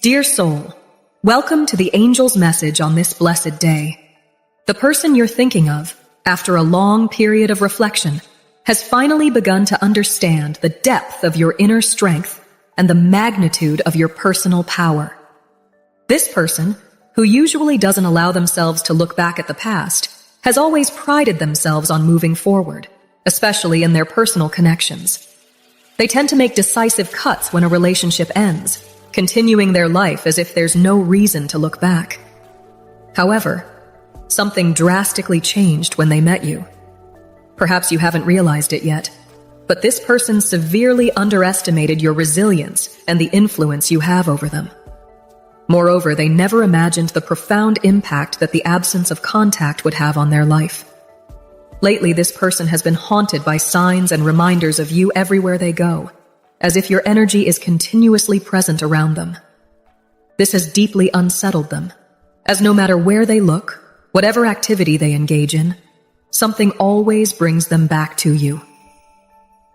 Dear soul, welcome to the angel's message on this blessed day. The person you're thinking of, after a long period of reflection, has finally begun to understand the depth of your inner strength and the magnitude of your personal power. This person, who usually doesn't allow themselves to look back at the past, has always prided themselves on moving forward, especially in their personal connections. They tend to make decisive cuts when a relationship ends, continuing their life as if there's no reason to look back. However, something drastically changed when they met you. Perhaps you haven't realized it yet, but this person severely underestimated your resilience and the influence you have over them. Moreover, they never imagined the profound impact that the absence of contact would have on their life. Lately, this person has been haunted by signs and reminders of you everywhere they go, as if your energy is continuously present around them. This has deeply unsettled them, as no matter where they look, whatever activity they engage in, something always brings them back to you.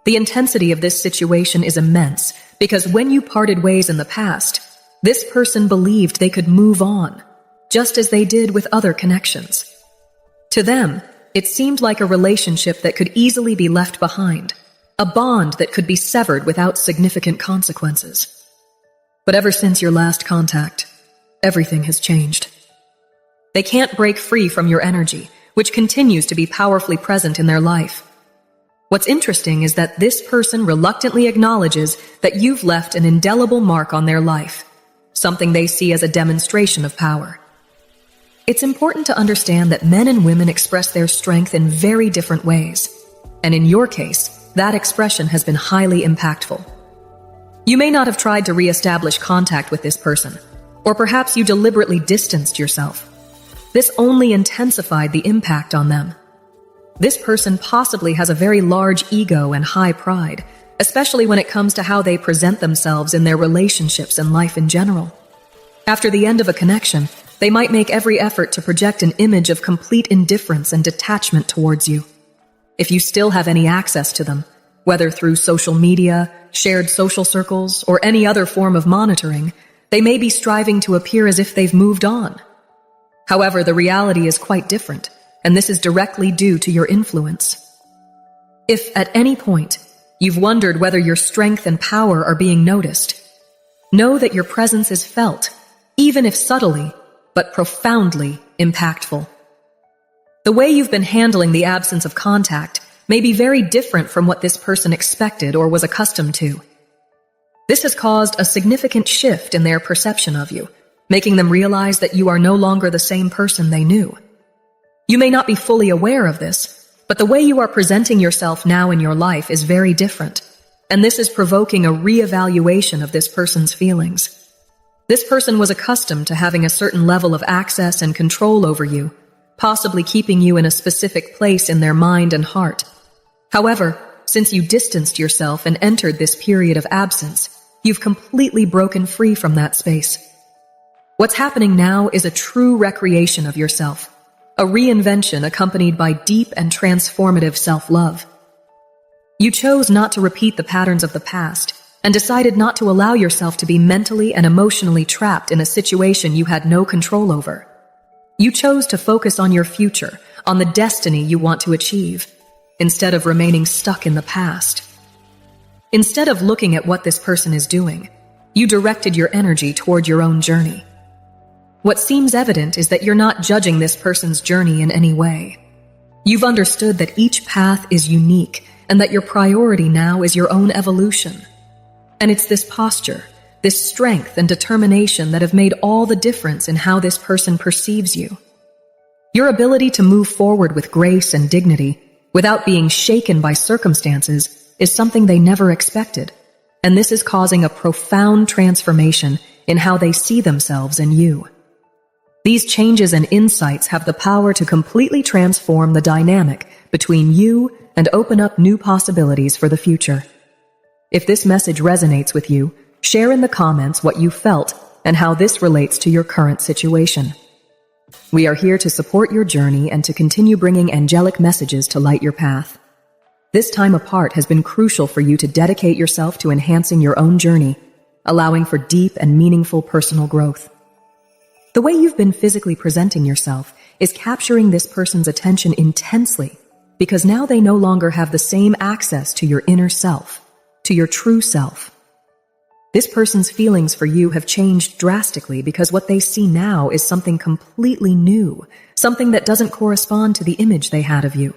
The intensity of this situation is immense because when you parted ways in the past, this person believed they could move on, just as they did with other connections. To them, it seemed like a relationship that could easily be left behind, a bond that could be severed without significant consequences. But ever since your last contact, everything has changed. They can't break free from your energy, which continues to be powerfully present in their life. What's interesting is that this person reluctantly acknowledges that you've left an indelible mark on their life, something they see as a demonstration of power. It's important to understand that men and women express their strength in very different ways, and in your case, that expression has been highly impactful. You may not have tried to re-establish contact with this person, or perhaps you deliberately distanced yourself. This only intensified the impact on them. This person possibly has a very large ego and high pride, especially when it comes to how they present themselves in their relationships and life in general. After the end of a connection, they might make every effort to project an image of complete indifference and detachment towards you. If you still have any access to them, whether through social media, shared social circles, or any other form of monitoring, they may be striving to appear as if they've moved on. However, the reality is quite different, and this is directly due to your influence. If at any point you've wondered whether your strength and power are being noticed, know that your presence is felt, even if subtly, but profoundly impactful. The way you've been handling the absence of contact may be very different from what this person expected or was accustomed to. This has caused a significant shift in their perception of you, making them realize that you are no longer the same person they knew. You may not be fully aware of this, but the way you are presenting yourself now in your life is very different, and this is provoking a re-evaluation of this person's feelings. This person was accustomed to having a certain level of access and control over you, possibly keeping you in a specific place in their mind and heart. However, since you distanced yourself and entered this period of absence, you've completely broken free from that space. What's happening now is a true recreation of yourself, a reinvention accompanied by deep and transformative self-love. You chose not to repeat the patterns of the past and decided not to allow yourself to be mentally and emotionally trapped in a situation you had no control over. You chose to focus on your future, on the destiny you want to achieve, instead of remaining stuck in the past. Instead of looking at what this person is doing, you directed your energy toward your own journey. What seems evident is that you're not judging this person's journey in any way. You've understood that each path is unique and that your priority now is your own evolution. And it's this posture, this strength and determination that have made all the difference in how this person perceives you. Your ability to move forward with grace and dignity without being shaken by circumstances is something they never expected, and this is causing a profound transformation in how they see themselves and you. These changes and insights have the power to completely transform the dynamic between you and open up new possibilities for the future. If this message resonates with you, share in the comments what you felt and how this relates to your current situation. We are here to support your journey and to continue bringing angelic messages to light your path. This time apart has been crucial for you to dedicate yourself to enhancing your own journey, allowing for deep and meaningful personal growth. The way you've been physically presenting yourself is capturing this person's attention intensely because now they no longer have the same access to your inner self, to your true self. This person's feelings for you have changed drastically because what they see now is something completely new, something that doesn't correspond to the image they had of you.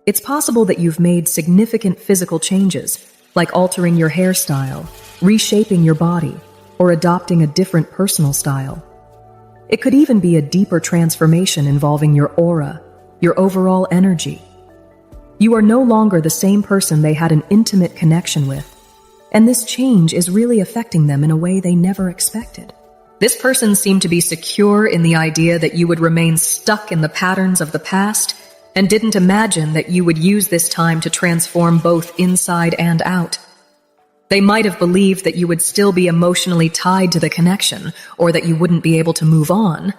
It's possible that you've made significant physical changes, like altering your hairstyle, reshaping your body, or adopting a different personal style. It could even be a deeper transformation involving your aura, your overall energy. You are no longer the same person they had an intimate connection with, and this change is really affecting them in a way they never expected. This person seemed to be secure in the idea that you would remain stuck in the patterns of the past and didn't imagine that you would use this time to transform both inside and out. They might have believed that you would still be emotionally tied to the connection or that you wouldn't be able to move on,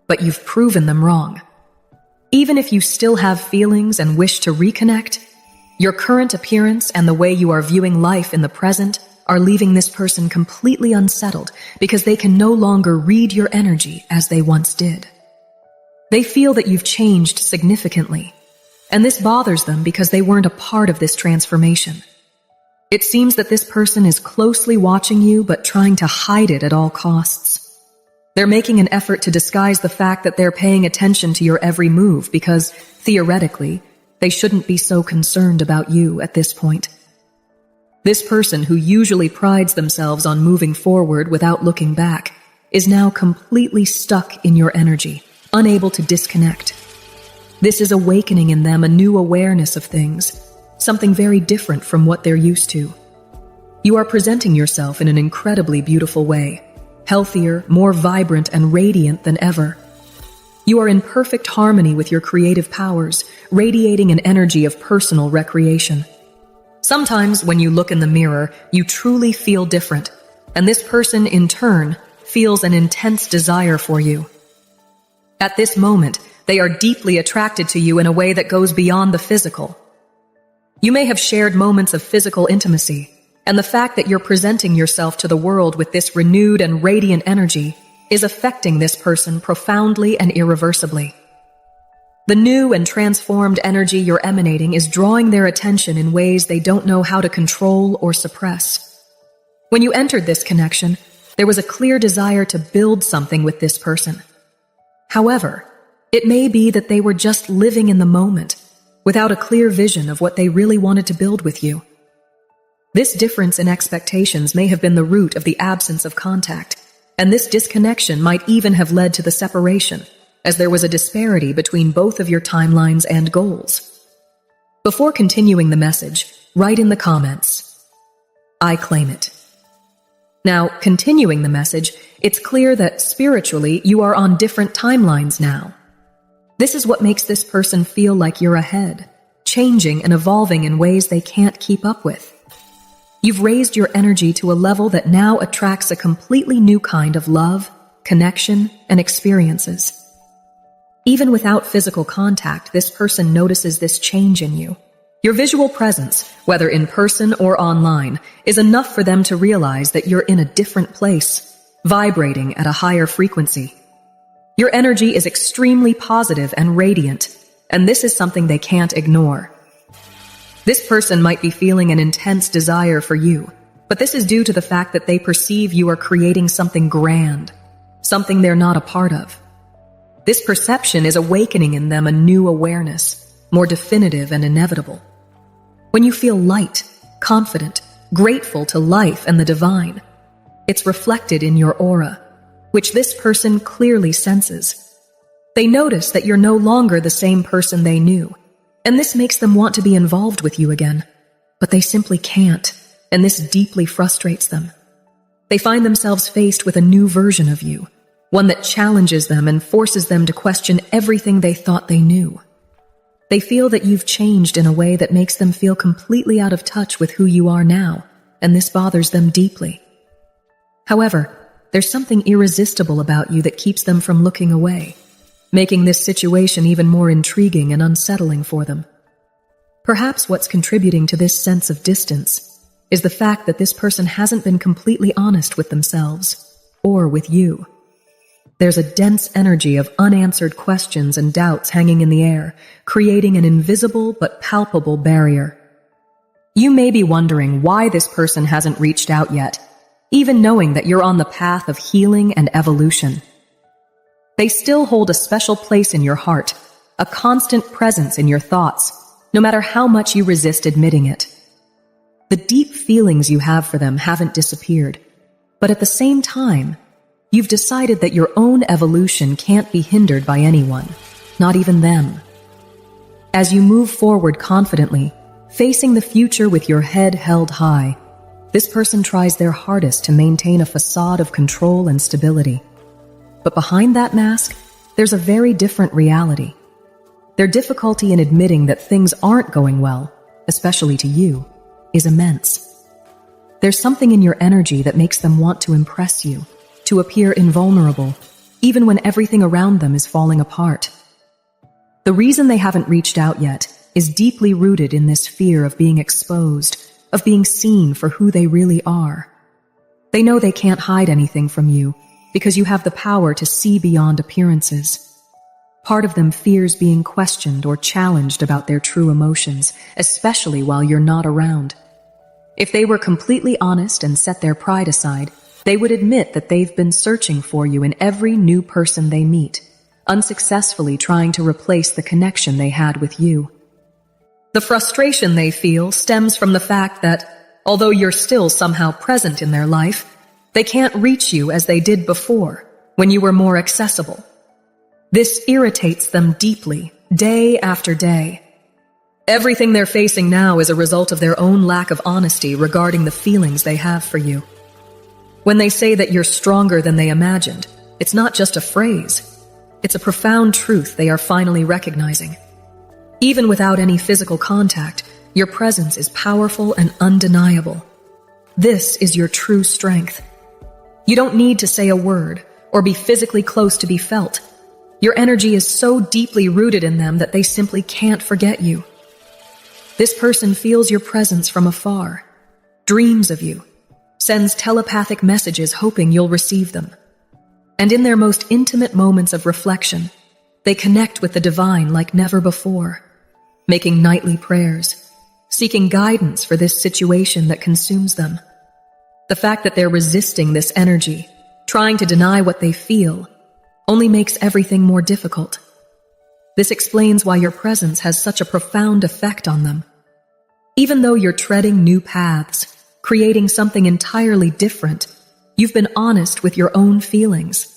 but you've proven them wrong. Even if you still have feelings and wish to reconnect, your current appearance and the way you are viewing life in the present are leaving this person completely unsettled because they can no longer read your energy as they once did. They feel that you've changed significantly, and this bothers them because they weren't a part of this transformation. It seems that this person is closely watching you but trying to hide it at all costs. They're making an effort to disguise the fact that they're paying attention to your every move because, theoretically, they shouldn't be so concerned about you at this point. This person, who usually prides themselves on moving forward without looking back, is now completely stuck in your energy, unable to disconnect. This is awakening in them a new awareness of things, something very different from what they're used to. You are presenting yourself in an incredibly beautiful way, healthier, more vibrant, and radiant than ever. You are in perfect harmony with your creative powers, radiating an energy of personal recreation. Sometimes when you look in the mirror, you truly feel different, and this person, in turn, feels an intense desire for you. At this moment, they are deeply attracted to you in a way that goes beyond the physical. You may have shared moments of physical intimacy, and the fact that you're presenting yourself to the world with this renewed and radiant energy is affecting this person profoundly and irreversibly. The new and transformed energy you're emanating is drawing their attention in ways they don't know how to control or suppress. When you entered this connection, there was a clear desire to build something with this person. However, it may be that they were just living in the moment, without a clear vision of what they really wanted to build with you. This difference in expectations may have been the root of the absence of contact, and this disconnection might even have led to the separation, as there was a disparity between both of your timelines and goals. Before continuing the message, write in the comments, "I claim it." Now, continuing the message, it's clear that spiritually you are on different timelines now. This is what makes this person feel like you're ahead, changing and evolving in ways they can't keep up with. You've raised your energy to a level that now attracts a completely new kind of love, connection, and experiences. Even without physical contact, this person notices this change in you. Your visual presence, whether in person or online, is enough for them to realize that you're in a different place, vibrating at a higher frequency. Your energy is extremely positive and radiant, and this is something they can't ignore. This person might be feeling an intense desire for you, but this is due to the fact that they perceive you are creating something grand, something they're not a part of. This perception is awakening in them a new awareness, more definitive and inevitable. When you feel light, confident, grateful to life and the divine, it's reflected in your aura, which this person clearly senses. They notice that you're no longer the same person they knew, and this makes them want to be involved with you again, but they simply can't, and this deeply frustrates them. They find themselves faced with a new version of you, one that challenges them and forces them to question everything they thought they knew. They feel that you've changed in a way that makes them feel completely out of touch with who you are now, and this bothers them deeply. However, there's something irresistible about you that keeps them from looking away, making this situation even more intriguing and unsettling for them. Perhaps what's contributing to this sense of distance is the fact that this person hasn't been completely honest with themselves or with you. There's a dense energy of unanswered questions and doubts hanging in the air, creating an invisible but palpable barrier. You may be wondering why this person hasn't reached out yet, even knowing that you're on the path of healing and evolution. They still hold a special place in your heart, a constant presence in your thoughts, no matter how much you resist admitting it. The deep feelings you have for them haven't disappeared, but at the same time, you've decided that your own evolution can't be hindered by anyone, not even them. As you move forward confidently, facing the future with your head held high, this person tries their hardest to maintain a facade of control and stability. But behind that mask, there's a very different reality. Their difficulty in admitting that things aren't going well, especially to you, is immense. There's something in your energy that makes them want to impress you, to appear invulnerable, even when everything around them is falling apart. The reason they haven't reached out yet is deeply rooted in this fear of being exposed, of being seen for who they really are. They know they can't hide anything from you because you have the power to see beyond appearances. Part of them fears being questioned or challenged about their true emotions, especially while you're not around. If they were completely honest and set their pride aside, they would admit that they've been searching for you in every new person they meet, unsuccessfully trying to replace the connection they had with you. The frustration they feel stems from the fact that, although you're still somehow present in their life, they can't reach you as they did before, when you were more accessible. This irritates them deeply, day after day. Everything they're facing now is a result of their own lack of honesty regarding the feelings they have for you. When they say that you're stronger than they imagined, it's not just a phrase. It's a profound truth they are finally recognizing. Even without any physical contact, your presence is powerful and undeniable. This is your true strength. You don't need to say a word or be physically close to be felt. Your energy is so deeply rooted in them that they simply can't forget you. This person feels your presence from afar, dreams of you, sends telepathic messages hoping you'll receive them. And in their most intimate moments of reflection, they connect with the divine like never before, making nightly prayers, seeking guidance for this situation that consumes them. The fact that they're resisting this energy, trying to deny what they feel, only makes everything more difficult. This explains why your presence has such a profound effect on them. Even though you're treading new paths, creating something entirely different, you've been honest with your own feelings.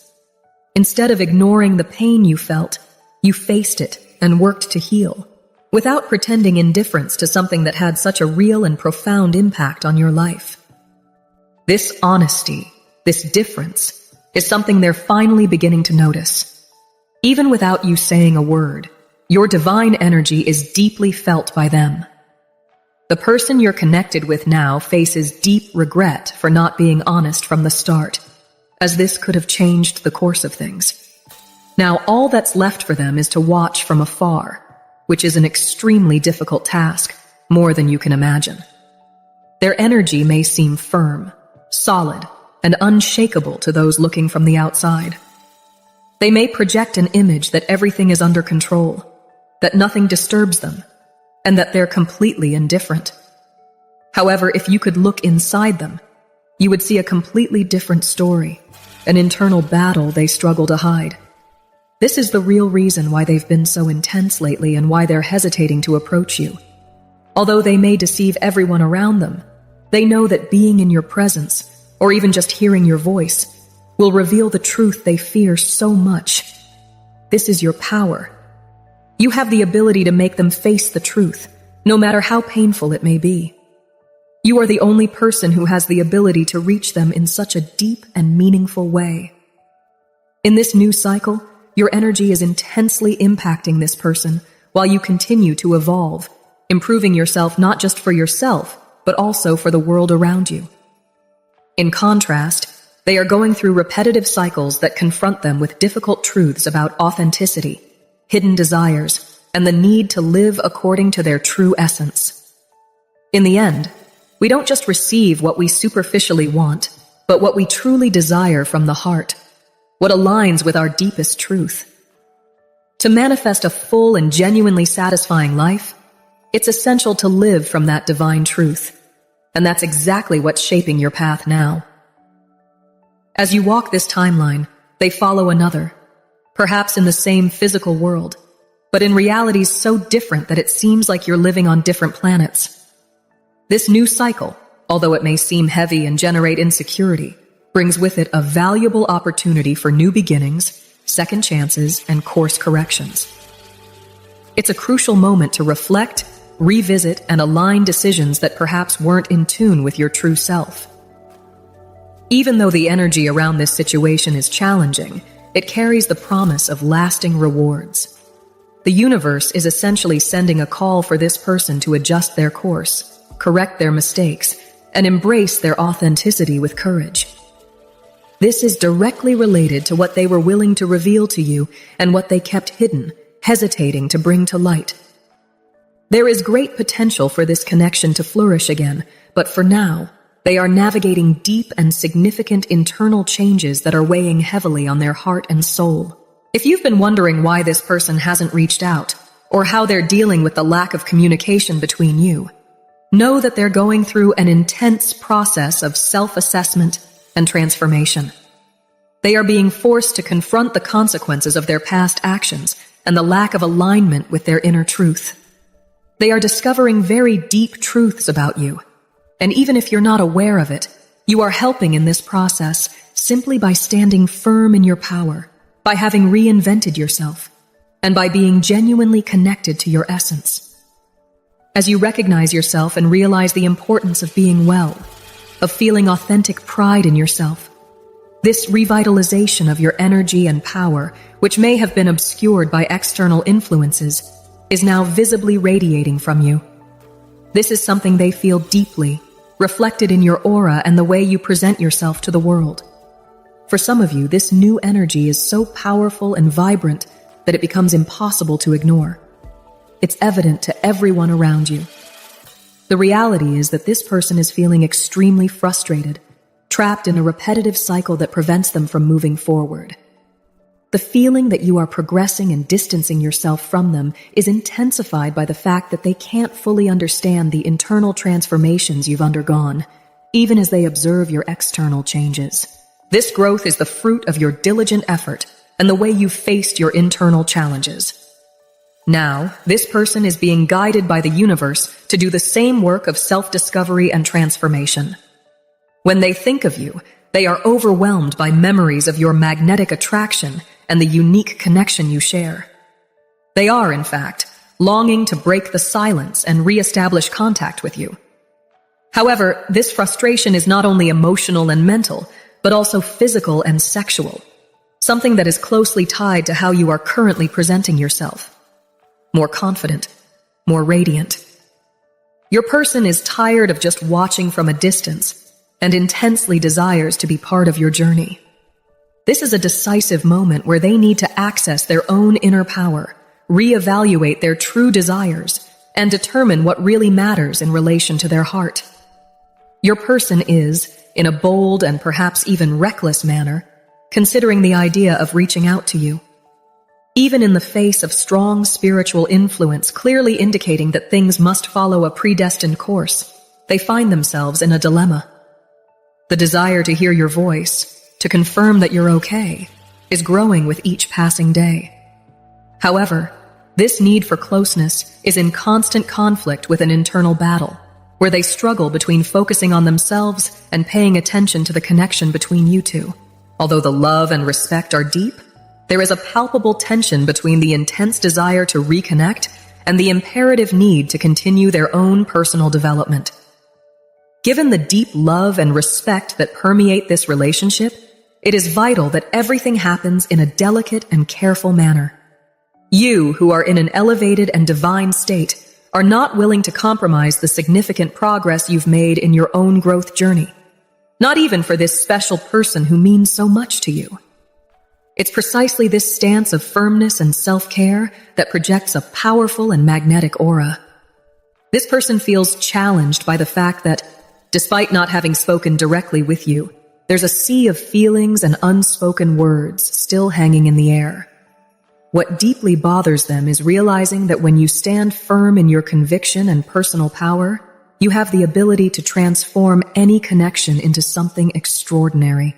Instead of ignoring the pain you felt, you faced it and worked to heal, without pretending indifference to something that had such a real and profound impact on your life. This honesty, this difference, is something they're finally beginning to notice. Even without you saying a word, your divine energy is deeply felt by them. The person you're connected with now faces deep regret for not being honest from the start, as this could have changed the course of things. Now all that's left for them is to watch from afar, which is an extremely difficult task, more than you can imagine. Their energy may seem firm, solid, and unshakable to those looking from the outside. They may project an image that everything is under control, that nothing disturbs them, and that they're completely indifferent. However, if you could look inside them, you would see a completely different story, an internal battle they struggle to hide. This is the real reason why they've been so intense lately and why they're hesitating to approach you. Although they may deceive everyone around them, they know that being in your presence, or even just hearing your voice, will reveal the truth they fear so much. This is your power. You have the ability to make them face the truth, no matter how painful it may be. You are the only person who has the ability to reach them in such a deep and meaningful way. In this new cycle, your energy is intensely impacting this person while you continue to evolve, improving yourself not just for yourself, but also for the world around you. In contrast, they are going through repetitive cycles that confront them with difficult truths about authenticity, hidden desires, and the need to live according to their true essence. In the end, we don't just receive what we superficially want, but what we truly desire from the heart, what aligns with our deepest truth. To manifest a full and genuinely satisfying life, it's essential to live from that divine truth, and that's exactly what's shaping your path now. As you walk this timeline, they follow another, perhaps in the same physical world, but in realities so different that it seems like you're living on different planets. This new cycle, although it may seem heavy and generate insecurity, brings with it a valuable opportunity for new beginnings, second chances, and course corrections. It's a crucial moment to reflect, revisit, and align decisions that perhaps weren't in tune with your true self. Even though the energy around this situation is challenging, it carries the promise of lasting rewards. The universe is essentially sending a call for this person to adjust their course, correct their mistakes, and embrace their authenticity with courage. This is directly related to what they were willing to reveal to you and what they kept hidden, hesitating to bring to light. There is great potential for this connection to flourish again, but for now, they are navigating deep and significant internal changes that are weighing heavily on their heart and soul. If you've been wondering why this person hasn't reached out, or how they're dealing with the lack of communication between you, know that they're going through an intense process of self-assessment and transformation. They are being forced to confront the consequences of their past actions and the lack of alignment with their inner truth. They are discovering very deep truths about you, and even if you're not aware of it, you are helping in this process simply by standing firm in your power, by having reinvented yourself, and by being genuinely connected to your essence. As you recognize yourself and realize the importance of being well, of feeling authentic pride in yourself, this revitalization of your energy and power, which may have been obscured by external influences, is now visibly radiating from you. This is something they feel deeply, reflected in your aura and the way you present yourself to the world. For some of you, this new energy is so powerful and vibrant that it becomes impossible to ignore. It's evident to everyone around you. The reality is that this person is feeling extremely frustrated, trapped in a repetitive cycle that prevents them from moving forward. The feeling that you are progressing and distancing yourself from them is intensified by the fact that they can't fully understand the internal transformations you've undergone, even as they observe your external changes. This growth is the fruit of your diligent effort and the way you've faced your internal challenges. Now, this person is being guided by the universe to do the same work of self-discovery and transformation. When they think of you, they are overwhelmed by memories of your magnetic attraction and the unique connection you share. They are, in fact, longing to break the silence and re-establish contact with you. However, this frustration is not only emotional and mental, but also physical and sexual, something that is closely tied to how you are currently presenting yourself. More confident, more radiant. Your person is tired of just watching from a distance and intensely desires to be part of your journey. This is a decisive moment where they need to access their own inner power, reevaluate their true desires, and determine what really matters in relation to their heart. Your person is, in a bold and perhaps even reckless manner, considering the idea of reaching out to you. Even in the face of strong spiritual influence clearly indicating that things must follow a predestined course, they find themselves in a dilemma. The desire to hear your voice, to confirm that you're okay, is growing with each passing day. However, this need for closeness is in constant conflict with an internal battle, where they struggle between focusing on themselves and paying attention to the connection between you two. Although the love and respect are deep, there is a palpable tension between the intense desire to reconnect and the imperative need to continue their own personal development. Given the deep love and respect that permeate this relationship, it is vital that everything happens in a delicate and careful manner. You, who are in an elevated and divine state, are not willing to compromise the significant progress you've made in your own growth journey, not even for this special person who means so much to you. It's precisely this stance of firmness and self-care that projects a powerful and magnetic aura. This person feels challenged by the fact that, despite not having spoken directly with you, there's a sea of feelings and unspoken words still hanging in the air. What deeply bothers them is realizing that when you stand firm in your conviction and personal power, you have the ability to transform any connection into something extraordinary.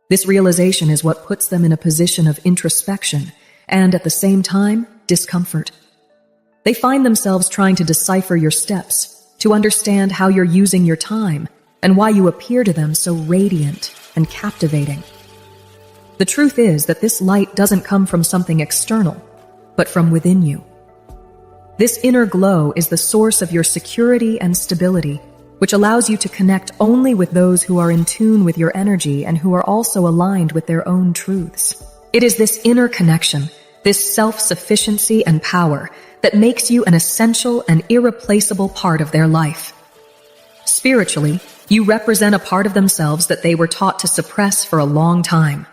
This realization is what puts them in a position of introspection and, at the same time, discomfort. They find themselves trying to decipher your steps, to understand how you're using your time, and why you appear to them so radiant and captivating. The truth is that this light doesn't come from something external, but from within you. This inner glow is the source of your security and stability, which allows you to connect only with those who are in tune with your energy and who are also aligned with their own truths. It is this inner connection, this self-sufficiency and power, that makes you an essential and irreplaceable part of their life. Spiritually, you represent a part of themselves that they were taught to suppress for a long time.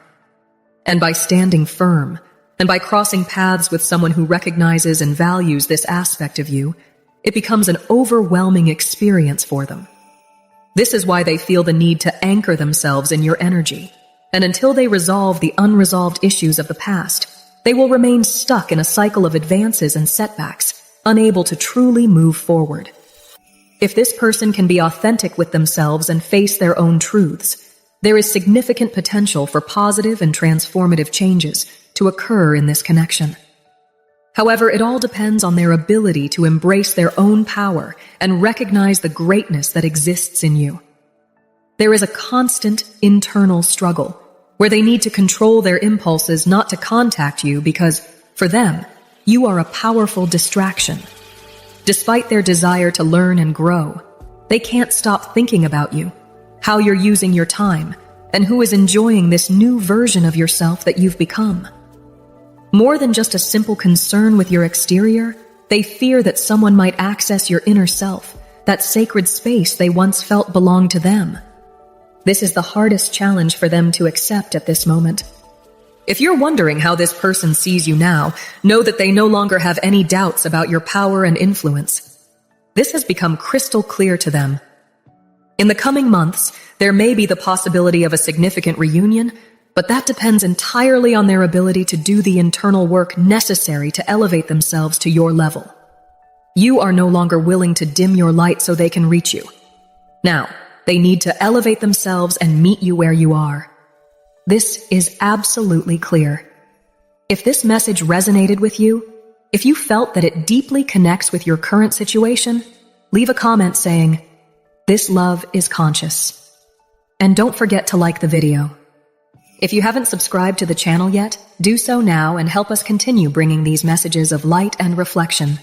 And by standing firm, and by crossing paths with someone who recognizes and values this aspect of you, it becomes an overwhelming experience for them. This is why they feel the need to anchor themselves in your energy, and until they resolve the unresolved issues of the past, they will remain stuck in a cycle of advances and setbacks, unable to truly move forward. If this person can be authentic with themselves and face their own truths, there is significant potential for positive and transformative changes to occur in this connection. However, it all depends on their ability to embrace their own power and recognize the greatness that exists in you. There is a constant internal struggle where they need to control their impulses not to contact you because, for them, you are a powerful distraction. Despite their desire to learn and grow, they can't stop thinking about you, how you're using your time, and who is enjoying this new version of yourself that you've become. More than just a simple concern with your exterior, they fear that someone might access your inner self, that sacred space they once felt belonged to them. This is the hardest challenge for them to accept at this moment. If you're wondering how this person sees you now, know that they no longer have any doubts about your power and influence. This has become crystal clear to them. In the coming months, there may be the possibility of a significant reunion, but that depends entirely on their ability to do the internal work necessary to elevate themselves to your level. You are no longer willing to dim your light so they can reach you. Now, they need to elevate themselves and meet you where you are. This is absolutely clear. If this message resonated with you, if you felt that it deeply connects with your current situation, leave a comment saying, "This love is conscious." And don't forget to like the video. If you haven't subscribed to the channel yet, do so now and help us continue bringing these messages of light and reflection.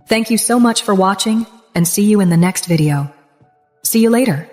Thank you so much for watching, and see you in the next video. See you later.